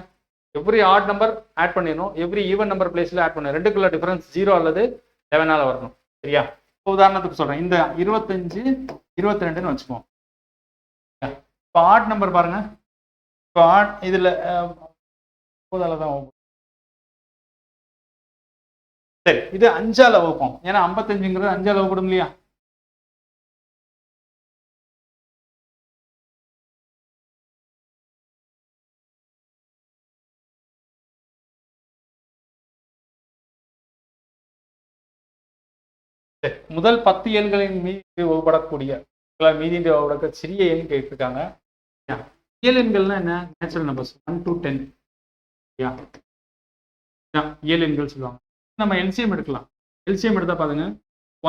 எவ்ரி ஆட் நம்பர் ஆட் பண்ணிடணும், எவ்ரி ஈவன் நம்பர் பிளேஸ்ல ஆட் பண்ணணும். ரெண்டுக்குள்ள டிஃபரன்ஸ் 0 அல்லது 11ஆல வரணும். சரியா? இப்போ உதாரணத்துக்கு சொல்றேன். இந்த 25, 22ன்னு வச்சுக்குவோம். இப்போ ஆட் நம்பர் பாருங்க. இப்போ ஆட் இதுல 9ஆல தான் வகுப்படும். சரி, இது 5ஆல வகுப்போம். ஏன்னா 55ங்கிறது 5ஆல வகுப்படும் இல்லையா? முதல் 10 எண்களின் மீது வகுப்படக்கூடிய மீதி வகுப்பட சிறிய எண் கேட்டிருக்காங்க. இயல் எண்கள்னா என்ன? Natural numbers 1 to 10. இயல் எண்கள் சொல்லுவாங்க. நம்ம எல்சிஎம் எடுக்கலாம். எல்சிஎம் எடுத்தா பாருங்க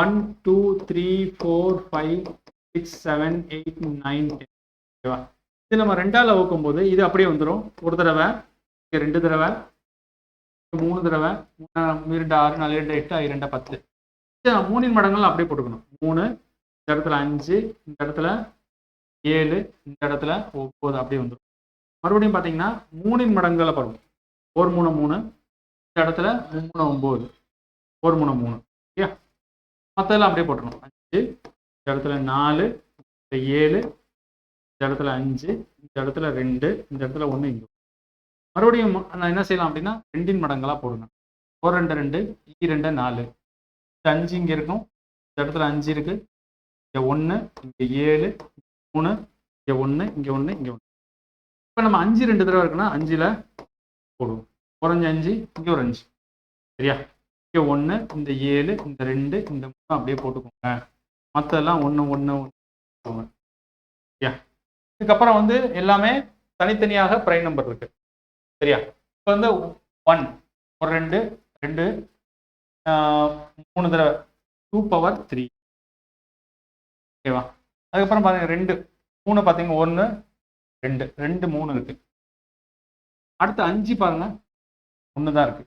1 2 3 4 5 6 7 8 9 10. ஓகேவா? இது நம்ம 2ஆல வகுக்கும் போது இது அப்படியே வந்துடும். ஒரு தடவை, 2 தடவை, 3 தடவை, 2 6 4 2 8 2 10. 3 மடங்கள் அப்படியே போட்டுக்கணும். 3, இந்த இடத்துல 5, இந்த இடத்துல 7, இந்த இடத்துல 9 அப்படியே வந்துடும். மறுபடியும் பார்த்தீங்கன்னா 3 மடங்களை பாருங்க. 1 3 3, இந்த இடத்துல 3 9, 1 3 3. ஓகே, மற்றதெல்லாம் அப்படியே போட்டுக்கணும். 5, இந்த இடத்துல 4, இந்த 7, இந்த இடத்துல 5, இந்த இடத்துல 2, இந்த இடத்துல 1 இங்கே. மறுபடியும் நான் என்ன செய்யலாம் அப்படின்னா 2 மடங்களாக போடுங்க. 4 2 2, 2 4. 5 இங்கே இருக்கும், இந்த இடத்துல 5 இருக்கு, இங்கே 1, இங்கே 7, 3, இங்கே 1, இங்கே 1, இங்கே 1. இப்போ நம்ம 5 2 தடவை இருக்குன்னா 5ல் போடுவோம். குறைஞ்ச 5, இங்கே ஒரு 5. சரியா? இங்கே 1, இந்த 7, இந்த 2, இந்த 3 அப்படியே போட்டுக்கோங்க. மற்றதெல்லாம் 1 1 1. சரியா? இதுக்கப்புறம் வந்து எல்லாமே தனித்தனியாக பிரைம் நம்பர் இருக்கு. சரியா? இப்போ வந்து 1 ஒரு 2 2 3 தடவை 2 பவர் 3. ஓகேவா? அதுக்கப்புறம் பாருங்க 2 3 பார்த்தீங்க 1 2 2 3 இருக்கு. அடுத்து 5 பாருங்க 1 தான் இருக்கு.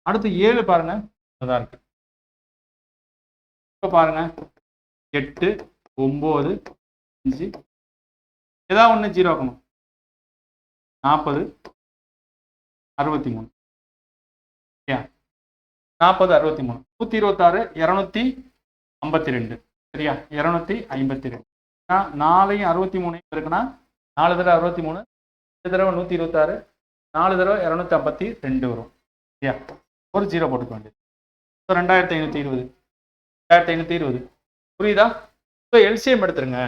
அடுத்து 7 பாருங்க 1 தான் இருக்கு. இப்போ பாருங்க 8 9 5 ஏதாவது ஒன்று 0 ஆக்கணும். 40 63. 40 63 126 252. சரியா? 252. 4 63 இருக்குன்னா 4 தடவை 63, 2 தடவை 126, 4 தடவை 252 வரும். சரியா? ஒரு 0 போட்டுக்க வேண்டியது. 2520. 2520 புரியுதா? இப்போ எல்சிஎம் எடுத்துருங்க.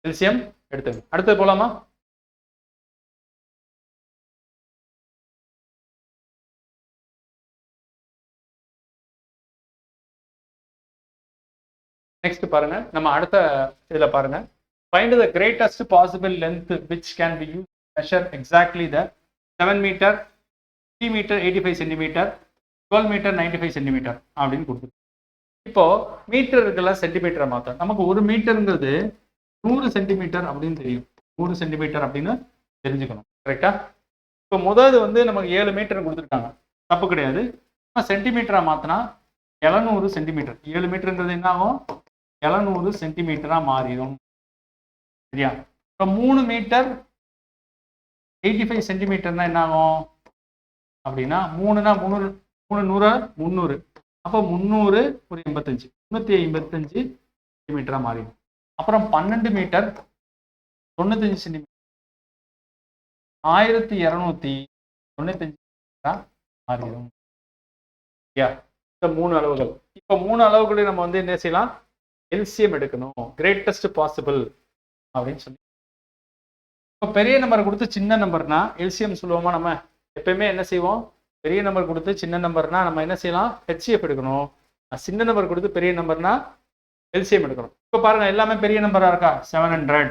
எல்சிஎம் எடுத்துருங்க. அடுத்தது போலாமா? நெக்ஸ்ட் பாருங்க, நம்ம அடுத்த இதுல பாருங்க, find the greatest possible length which can be used to measure exactly the 7 meter, 3 meter 85 centimeter, 12 meter 95 centimeter அப்படின்னு கொடுத்து. இப்போ மீட்டர் இருக்குல்ல, சென்டிமீட்டரை மாத்தோம். நமக்கு 1 மீட்டருங்கிறது 100 சென்டிமீட்டர் அப்படின்னு தெரியும். 100 சென்டிமீட்டர் அப்படின்னு தெரிஞ்சுக்கணும். கரெக்டா? இப்போ முதல்ல வந்து நமக்கு 7 மீட்டர் கொடுத்துருக்காங்க, தப்பு கிடையாது. சென்டிமீட்டரா மாத்தினா 700 சென்டிமீட்டர். 7 மீட்டருங்கிறது என்ன ஆகும்? 700 சென்டிமீட்டரா மாறிடும். சரியா? இப்போ 3 மீட்டர் 85 சென்டிமீட்டர்னா என்ன ஆகும் அப்படின்னா 3னா 3 300 300. அப்போ 300 ஒரு 85 355 சென்டிமீட்டரா மாறிடும். அப்புறம் 12 மீட்டர் 95 சென்டிமீட்டர் 1295 மாறிடும். இந்த 3 அளவுகள். இப்போ 3 அளவுகளை நம்ம வந்து என்ன செய்யலாம்? எல்சிஎம் எடுக்கணும், கிரேட்டஸ்ட் பாசிபிள் அப்படின்னு சொல்லி. இப்போ பெரிய நம்பர் கொடுத்து சின்ன நம்பர்னா எல்சிஎம் சொல்லுவோமா? நம்ம எப்பயுமே என்ன செய்வோம்? பெரிய நம்பர் கொடுத்து சின்ன நம்பர்னா நம்ம என்ன செய்யலாம்? ஹெச்சிஎஃப் எடுக்கணும். சின்ன நம்பர் கொடுத்து பெரிய நம்பர்னா எல்சிஎம் எடுக்கணும். இப்போ பாருங்க, எல்லாமே பெரிய நம்பரா இருக்கா? 700,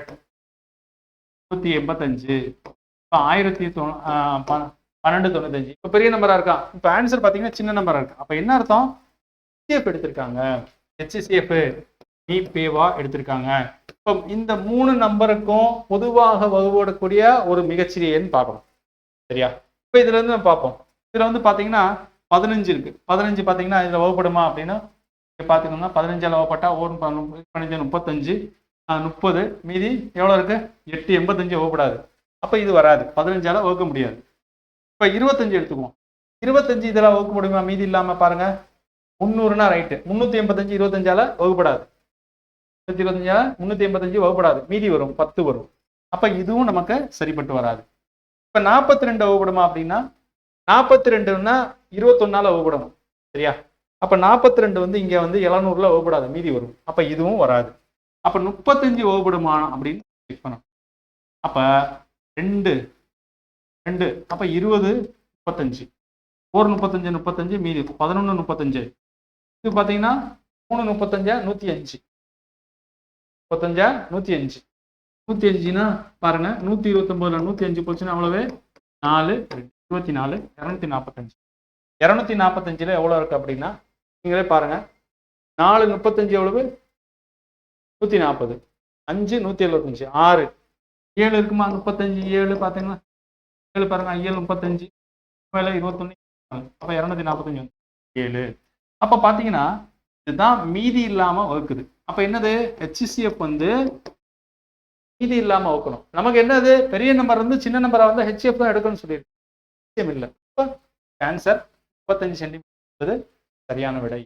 185, இப்போ 1295. இப்போ பெரிய நம்பரா இருக்கா? இப்போ ஆன்சர் பார்த்தீங்கன்னா சின்ன நம்பரா இருக்கு. அப்போ என்ன அர்த்தம்? ஹெச்சிஎஃப் எடுத்திருக்காங்க, ஹெச்சிசிஎஃப் நீபேவா எடுத்திருக்காங்க. இப்போ இந்த 3 நம்பருக்கும் பொதுவாக வகுப்படக்கூடிய ஒரு மிகச்சிறிய எண் பார்க்கணும். சரியா? இப்போ இதுல இருந்து நம்ம பார்ப்போம். இதுல வந்து பாத்தீங்கன்னா 15 இருக்கு. 15 பாத்தீங்கன்னா இதுல வகுப்படுமா அப்படின்னா பாத்தீங்கன்னா 15 வகுப்பட்டா 15 35 30, மீதி எவ்வளவு இருக்கு? 885 வகுப்படாது. அப்ப இது வராது, 15 வகுக்க முடியாது. இப்ப 25 எடுத்துக்குவோம். 25 இதெல்லாம் வகுக்க முடியுமா? மீதி இல்லாம பாருங்க, 300னா ரைட்டு. 385 25 வகுப்படாது. 385 வகுப்படாது, மீதி வரும் 10 வரும். அப்ப இதுவும் நமக்கு சரிப்பட்டு வராது. இப்ப 42 வகுப்படுமா அப்படின்னா 42ன்னா 21 வகுப்படணும். சரியா? அப்ப 42 வந்து இங்க வந்து 700 வகுப்படாது, மீதி வரும். அப்ப இதுவும் வராது. அப்ப 35 வகுப்படுமா அப்படின்னு செக் பண்ணணும். அப்ப 2 2 அப்ப 20 35, 4 35 35, மீதி 11 35. இது பாத்தீங்கன்னா 3 35 105, 35 105. 105னா பாருங்க, 129ல 105 போச்சுன்னா அவ்வளவு 4 24 245. 245ல எவ்வளவு இருக்கு அப்படின்னா நீங்களே பாருங்க, 4 35 எவ்வளவு? 140, 5 175, 6 7 இருக்குமா? 35 7 பாத்தீங்கன்னா 7 பாருங்க, 7 35 21, அப்ப 245 7. அப்ப பாத்தீங்கன்னா இதுதான் மீதி இல்லாம வகுக்குது. அப்ப என்னது? ஹெச்சிசிஎஃப் வந்து மீதி இல்லாம வகுக்கணும். நமக்கு என்னது? பெரிய நம்பர் வந்து சின்ன நம்பரா வந்து ஹெச்சிஎஃப் தான் எடுக்கணும்னு சொல்லியிருக்கு. இல்லை. ஆன்சர் 35 சென்டிமீட்டர் சரியான விடை.